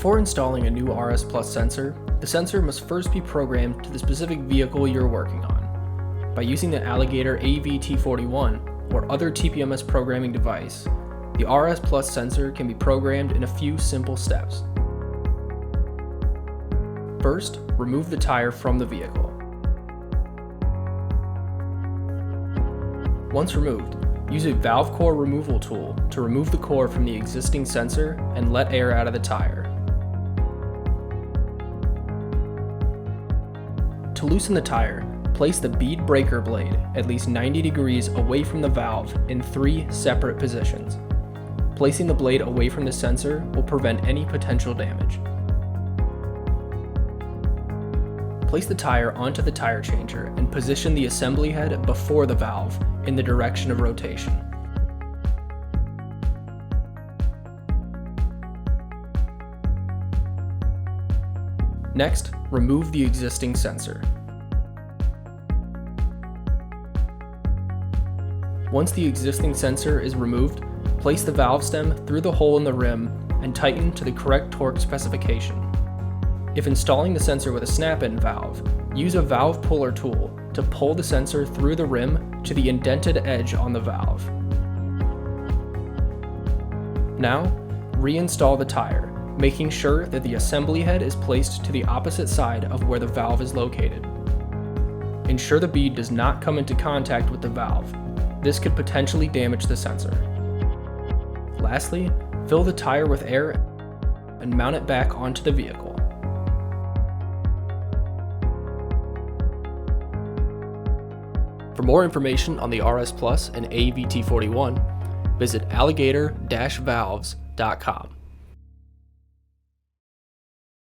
Before installing a new RS Plus sensor, the sensor must first be programmed to the specific vehicle you're working on. By using the Alligator AVT41 or other TPMS programming device, the RS Plus sensor can be programmed in a few simple steps. First, remove the tire from the vehicle. Once removed, use a valve core removal tool to remove the core from the existing sensor and let air out of the tire. To loosen the tire, place the bead breaker blade at least 90 degrees away from the valve in 3 separate positions. Placing the blade away from the sensor will prevent any potential damage. Place the tire onto the tire changer and position the assembly head before the valve in the direction of rotation. Next, remove the existing sensor. Once the existing sensor is removed, place the valve stem through the hole in the rim and tighten to the correct torque specification. If installing the sensor with a snap-in valve, use a valve puller tool to pull the sensor through the rim to the indented edge on the valve. Now, reinstall the tire, making sure that the assembly head is placed to the opposite side of where the valve is located. Ensure the bead does not come into contact with the valve. This could potentially damage the sensor. Lastly, fill the tire with air and mount it back onto the vehicle. For more information on the RS Plus and AVT41, visit alligator-valves.com.